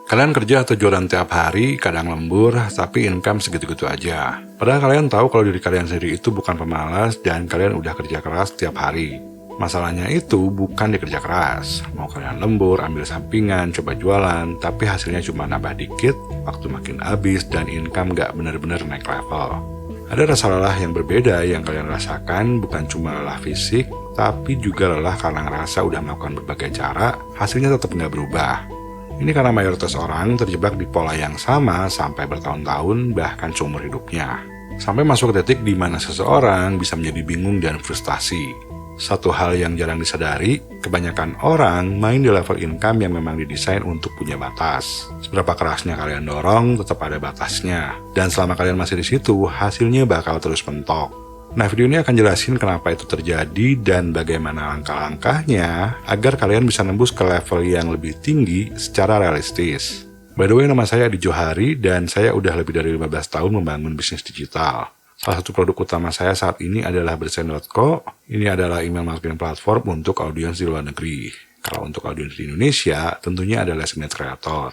Kalian kerja atau jualan tiap hari, kadang lembur, tapi income segitu-gitu aja. Padahal kalian tahu kalau diri kalian sendiri itu bukan pemalas dan kalian udah kerja keras tiap hari. Masalahnya itu bukan di kerja keras. Mau kalian lembur, ambil sampingan, coba jualan, tapi hasilnya cuma nambah dikit, waktu makin habis, dan income nggak benar-benar naik level. Ada rasa lelah yang berbeda yang kalian rasakan, bukan cuma lelah fisik, tapi juga lelah karena ngerasa udah melakukan berbagai cara, hasilnya tetap nggak berubah. Ini karena mayoritas orang terjebak di pola yang sama sampai bertahun-tahun, bahkan seumur hidupnya. Sampai masuk ke titik di mana seseorang bisa menjadi bingung dan frustasi. Satu hal yang jarang disadari, kebanyakan orang main di level income yang memang didesain untuk punya batas. Seberapa kerasnya kalian dorong, tetap ada batasnya. Dan selama kalian masih di situ, hasilnya bakal terus mentok. Nah, video ini akan jelasin kenapa itu terjadi dan bagaimana langkah-langkahnya agar kalian bisa nembus ke level yang lebih tinggi secara realistis. By the way, nama saya Adi Johari dan saya udah lebih dari 15 tahun membangun bisnis digital. Salah satu produk utama saya saat ini adalah Bersen.co. Ini adalah email marketing platform untuk audiens di luar negeri. Kalau untuk audiens di Indonesia, tentunya adalah Signet Creator.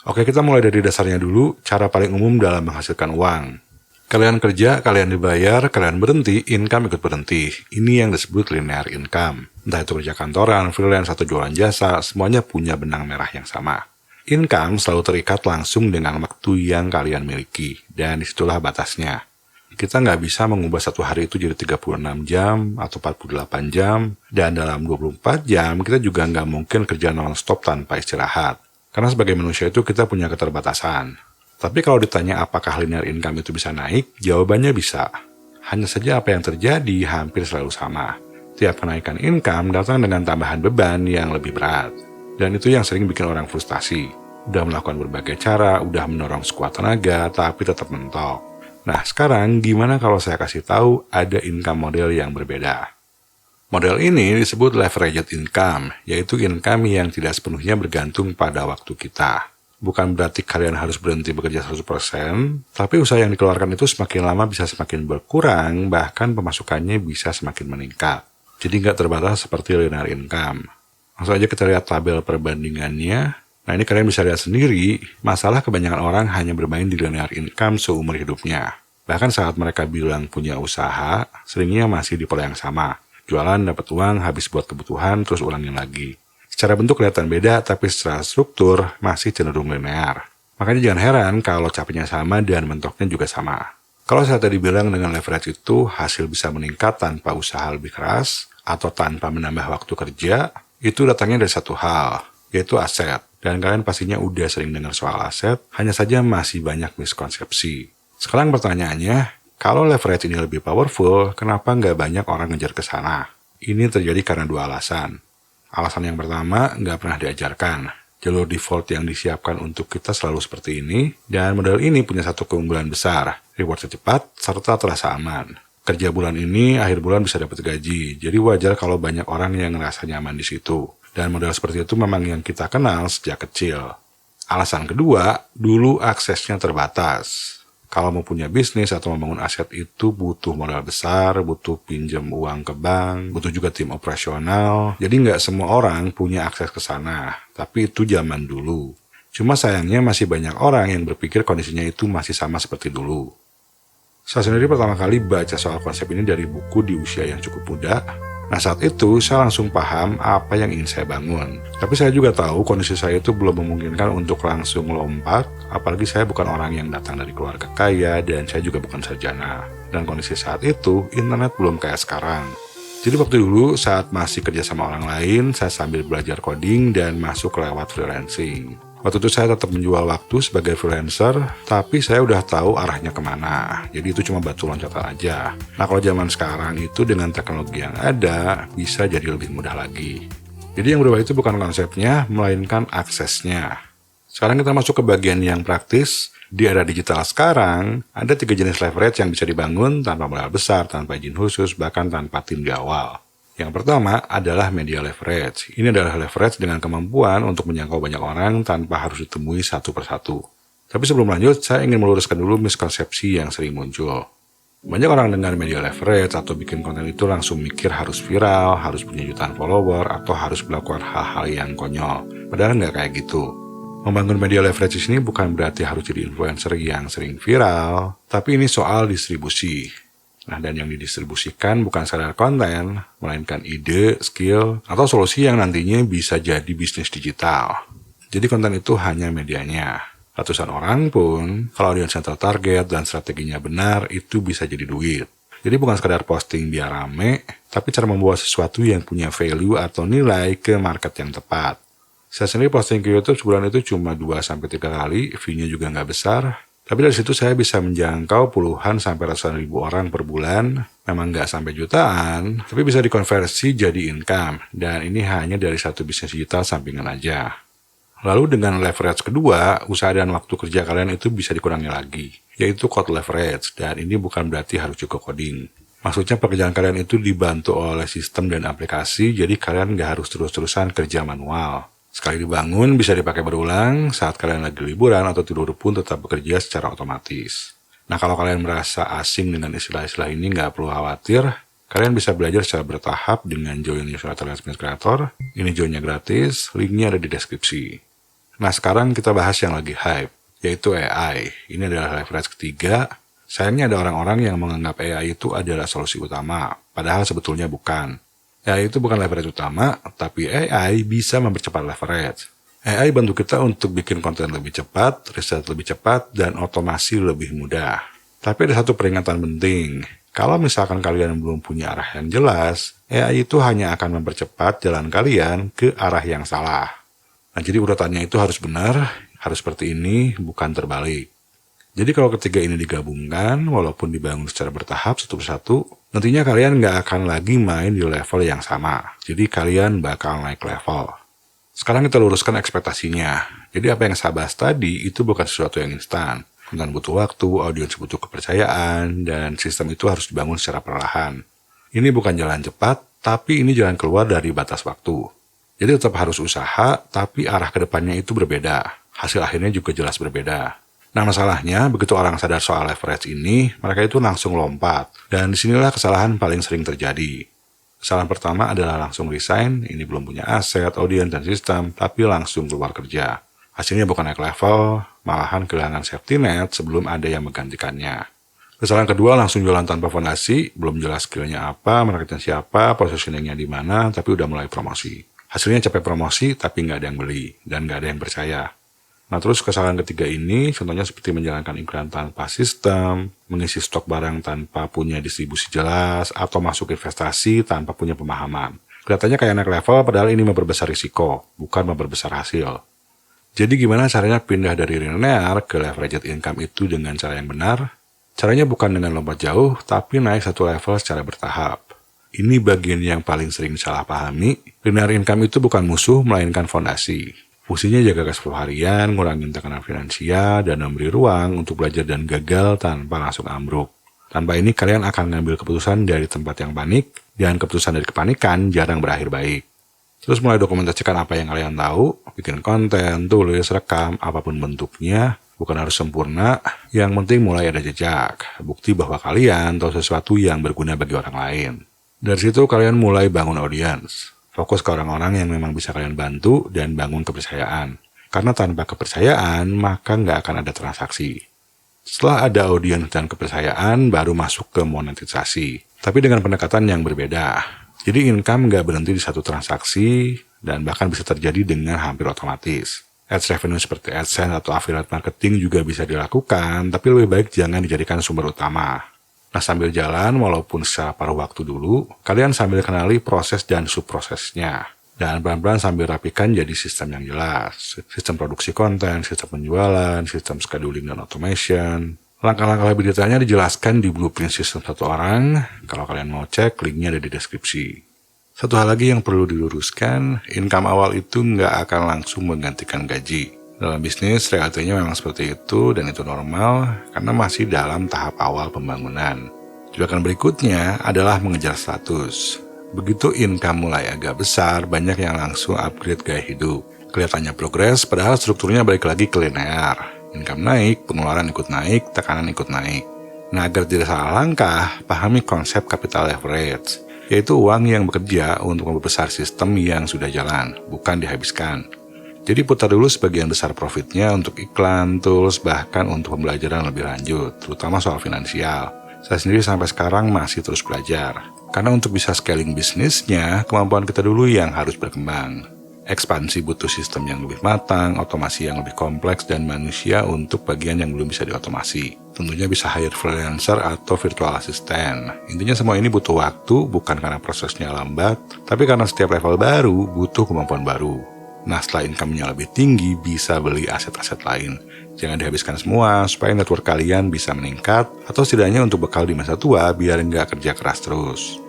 Oke, kita mulai dari dasarnya dulu, cara paling umum dalam menghasilkan uang. Kalian kerja, kalian dibayar, kalian berhenti, income ikut berhenti. Ini yang disebut linear income. Entah itu kerja kantoran, freelance, atau jualan jasa, semuanya punya benang merah yang sama. Income selalu terikat langsung dengan waktu yang kalian miliki, dan disitulah batasnya. Kita nggak bisa mengubah satu hari itu jadi 36 jam atau 48 jam, dan dalam 24 jam kita juga nggak mungkin kerja non-stop tanpa istirahat. Karena sebagai manusia itu kita punya keterbatasan. Tapi kalau ditanya apakah linear income itu bisa naik, jawabannya bisa. Hanya saja apa yang terjadi hampir selalu sama. Tiap kenaikan income datang dengan tambahan beban yang lebih berat. Dan itu yang sering bikin orang frustasi. Udah melakukan berbagai cara, udah mendorong sekuat tenaga, tapi tetap mentok. Nah, sekarang gimana kalau saya kasih tahu ada income model yang berbeda? Model ini disebut leveraged income, yaitu income yang tidak sepenuhnya bergantung pada waktu kita. Bukan berarti kalian harus berhenti bekerja 100%, tapi usaha yang dikeluarkan itu semakin lama bisa semakin berkurang, bahkan pemasukannya bisa semakin meningkat. Jadi nggak terbatas seperti linear income. Langsung aja kita lihat tabel perbandingannya. Nah, ini kalian bisa lihat sendiri, masalah kebanyakan orang hanya bermain di linear income seumur hidupnya. Bahkan saat mereka bilang punya usaha, seringnya masih di pola yang sama. Jualan, dapat uang, habis buat kebutuhan, terus ulangin lagi. Secara bentuk kelihatan beda, tapi secara struktur masih cenderung linear. Makanya jangan heran kalau capeknya sama dan mentoknya juga sama. Kalau saya tadi bilang dengan leverage itu hasil bisa meningkat tanpa usaha lebih keras atau tanpa menambah waktu kerja, itu datangnya dari satu hal, yaitu aset. Dan kalian pastinya udah sering dengar soal aset, hanya saja masih banyak miskonsepsi. Sekarang pertanyaannya, kalau leverage ini lebih powerful, kenapa nggak banyak orang ngejar ke sana? Ini terjadi karena dua alasan. Alasan yang pertama, nggak pernah diajarkan. Jalur default yang disiapkan untuk kita selalu seperti ini, dan model ini punya satu keunggulan besar, reward cepat, serta terasa aman. Kerja bulan ini, akhir bulan bisa dapat gaji, jadi wajar kalau banyak orang yang ngerasa nyaman di situ. Dan model seperti itu memang yang kita kenal sejak kecil. Alasan kedua, dulu aksesnya terbatas. Kalau mau punya bisnis atau membangun aset itu butuh modal besar, butuh pinjam uang ke bank, butuh juga tim operasional. Jadi nggak semua orang punya akses ke sana, tapi itu zaman dulu. Cuma sayangnya masih banyak orang yang berpikir kondisinya itu masih sama seperti dulu. Saya sendiri pertama kali baca soal konsep ini dari buku di usia yang cukup muda. Nah, saat itu saya langsung paham apa yang ingin saya bangun. Tapi saya juga tahu kondisi saya itu belum memungkinkan untuk langsung lompat, apalagi saya bukan orang yang datang dari keluarga kaya dan saya juga bukan sarjana. Dan kondisi saat itu, internet belum kayak sekarang. Jadi waktu dulu saat masih kerja sama orang lain, saya sambil belajar coding dan masuk lewat freelancing. Waktu itu saya tetap menjual waktu sebagai freelancer, tapi saya udah tahu arahnya kemana. Jadi itu cuma batu loncatan aja. Nah, kalau zaman sekarang itu dengan teknologi yang ada, bisa jadi lebih mudah lagi. Jadi yang berubah itu bukan konsepnya, melainkan aksesnya. Sekarang kita masuk ke bagian yang praktis. Di era digital sekarang, ada 3 jenis leverage yang bisa dibangun tanpa modal besar, tanpa izin khusus, bahkan tanpa tim di awal. Yang pertama adalah media leverage. Ini adalah leverage dengan kemampuan untuk menjangkau banyak orang tanpa harus ditemui satu persatu. Tapi sebelum lanjut, saya ingin meluruskan dulu miskonsepsi yang sering muncul. Banyak orang dengar media leverage atau bikin konten itu langsung mikir harus viral, harus punya jutaan follower, atau harus melakukan hal-hal yang konyol. Padahal nggak kayak gitu. Membangun media leverage ini bukan berarti harus jadi influencer yang sering viral, tapi ini soal distribusi. Nah, dan yang didistribusikan bukan sekadar konten, melainkan ide, skill, atau solusi yang nantinya bisa jadi bisnis digital. Jadi konten itu hanya medianya. Ratusan orang pun, kalau audiensnya tertarget dan strateginya benar, itu bisa jadi duit. Jadi bukan sekadar posting biar rame, tapi cara membawa sesuatu yang punya value atau nilai ke market yang tepat. Saya sendiri posting ke YouTube sebulan itu cuma 2-3 kali, view-nya juga nggak besar. Tapi dari situ saya bisa menjangkau puluhan sampai ratusan ribu orang per bulan. Memang nggak sampai jutaan, tapi bisa dikonversi jadi income. Dan ini hanya dari satu bisnis digital sampingan aja. Lalu dengan leverage kedua, usaha dan waktu kerja kalian itu bisa dikurangi lagi, yaitu code leverage, dan ini bukan berarti harus juga coding. Maksudnya pekerjaan kalian itu dibantu oleh sistem dan aplikasi, jadi kalian nggak harus terus-terusan kerja manual. Sekali dibangun, bisa dipakai berulang, saat kalian lagi liburan atau tidur pun tetap bekerja secara otomatis. Nah, kalau kalian merasa asing dengan istilah-istilah ini, nggak perlu khawatir. Kalian bisa belajar secara bertahap dengan join newsletter Let's Meet Creator. Ini joinnya gratis, linknya ada di deskripsi. Nah, sekarang kita bahas yang lagi hype, yaitu AI. Ini adalah leverage ketiga. Sayangnya ada orang-orang yang menganggap AI itu adalah solusi utama, padahal sebetulnya bukan. AI itu bukan leverage utama, tapi AI bisa mempercepat leverage. AI bantu kita untuk bikin konten lebih cepat, riset lebih cepat, dan otomasi lebih mudah. Tapi ada satu peringatan penting. Kalau misalkan kalian belum punya arah yang jelas, AI itu hanya akan mempercepat jalan kalian ke arah yang salah. Nah, jadi urutannya itu harus benar, harus seperti ini, bukan terbalik. Jadi kalau ketiga ini digabungkan, walaupun dibangun secara bertahap satu persatu, nantinya kalian nggak akan lagi main di level yang sama. Jadi kalian bakal naik level. Sekarang kita luruskan ekspektasinya. Jadi apa yang saya bahas tadi itu bukan sesuatu yang instan. Konten butuh waktu, audiens butuh kepercayaan, dan sistem itu harus dibangun secara perlahan. Ini bukan jalan cepat, tapi ini jalan keluar dari batas waktu. Jadi tetap harus usaha, tapi arah ke depannya itu berbeda. Hasil akhirnya juga jelas berbeda. Nah, masalahnya, begitu orang sadar soal leverage ini, mereka itu langsung lompat. Dan disinilah kesalahan paling sering terjadi. Kesalahan pertama adalah langsung resign, ini belum punya aset, audiens, dan sistem, tapi langsung keluar kerja. Hasilnya bukan naik level, malahan kehilangan safety net sebelum ada yang menggantikannya. Kesalahan kedua, langsung jualan tanpa fondasi, belum jelas skillnya apa, marketnya siapa, positioningnya di mana, tapi udah mulai promosi. Hasilnya capek promosi, tapi nggak ada yang beli, dan nggak ada yang percaya. Nah, terus kesalahan ketiga ini, contohnya seperti menjalankan iklan tanpa sistem, mengisi stok barang tanpa punya distribusi jelas, atau masuk investasi tanpa punya pemahaman. Kelihatannya kayak naik level, padahal ini memperbesar risiko, bukan memperbesar hasil. Jadi gimana caranya pindah dari linear ke leveraged income itu dengan cara yang benar? Caranya bukan dengan lompat jauh, tapi naik satu level secara bertahap. Ini bagian yang paling sering salah pahami. Linear income itu bukan musuh, melainkan fondasi. Fungsinya jaga cash flow harian, ngurangin tekanan finansial, dan memberi ruang untuk belajar dan gagal tanpa langsung ambruk. Tanpa ini kalian akan ngambil keputusan dari tempat yang panik, dan keputusan dari kepanikan jarang berakhir baik. Terus mulai dokumentasikan apa yang kalian tahu, bikin konten, tulis, rekam, apapun bentuknya. Bukan harus sempurna, yang penting mulai ada jejak. Bukti bahwa kalian tahu sesuatu yang berguna bagi orang lain. Dari situ kalian mulai bangun audiens. Fokus ke orang-orang yang memang bisa kalian bantu dan bangun kepercayaan. Karena tanpa kepercayaan, maka nggak akan ada transaksi. Setelah ada audiens dan kepercayaan, baru masuk ke monetisasi. Tapi dengan pendekatan yang berbeda. Jadi income nggak berhenti di satu transaksi, dan bahkan bisa terjadi dengan hampir otomatis. Ads revenue seperti AdSense atau affiliate marketing juga bisa dilakukan, tapi lebih baik jangan dijadikan sumber utama. Nah, sambil jalan, walaupun secara paruh waktu dulu, kalian sambil kenali proses dan subprosesnya. Dan pelan-pelan sambil rapikan jadi sistem yang jelas. Sistem produksi konten, sistem penjualan, sistem scheduling dan automation. Langkah-langkah lebih detailnya dijelaskan di blueprint sistem satu orang. Kalau kalian mau cek, linknya ada di deskripsi. Satu hal lagi yang perlu diluruskan, income awal itu nggak akan langsung menggantikan gaji. Dalam bisnis, realitanya memang seperti itu dan itu normal karena masih dalam tahap awal pembangunan. Jebakan berikutnya adalah mengejar status. Begitu income mulai agak besar, banyak yang langsung upgrade gaya hidup. Kelihatannya progres, padahal strukturnya balik lagi ke linear. Income naik, pengeluaran ikut naik, tekanan ikut naik. Nah, agar tidak salah langkah, pahami konsep capital leverage, yaitu uang yang bekerja untuk membesar sistem yang sudah jalan, bukan dihabiskan. Jadi putar dulu sebagian besar profitnya untuk iklan, tools, bahkan untuk pembelajaran lebih lanjut, terutama soal finansial. Saya sendiri sampai sekarang masih terus belajar. Karena untuk bisa scaling bisnisnya, kemampuan kita dulu yang harus berkembang. Ekspansi butuh sistem yang lebih matang, otomasi yang lebih kompleks, dan manusia untuk bagian yang belum bisa diotomasi. Tentunya bisa hire freelancer atau virtual assistant. Intinya semua ini butuh waktu, bukan karena prosesnya lambat, tapi karena setiap level baru butuh kemampuan baru. Nah, setelah income-nya lebih tinggi, bisa beli aset-aset lain. Jangan dihabiskan semua, supaya network kalian bisa meningkat, atau setidaknya untuk bekal di masa tua, biar nggak kerja keras terus.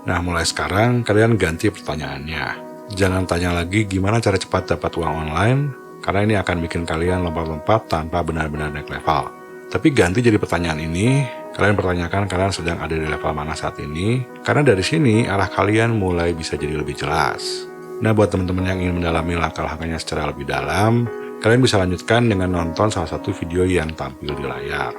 Nah, mulai sekarang, kalian ganti pertanyaannya. Jangan tanya lagi gimana cara cepat dapat uang online, karena ini akan bikin kalian lompat-lompat tanpa benar-benar naik level. Tapi ganti jadi pertanyaan ini, kalian pertanyakan kalian sedang ada di level mana saat ini, karena dari sini arah kalian mulai bisa jadi lebih jelas. Nah, buat teman-teman yang ingin mendalami langkah-langkahnya secara lebih dalam, kalian bisa lanjutkan dengan nonton salah satu video yang tampil di layar.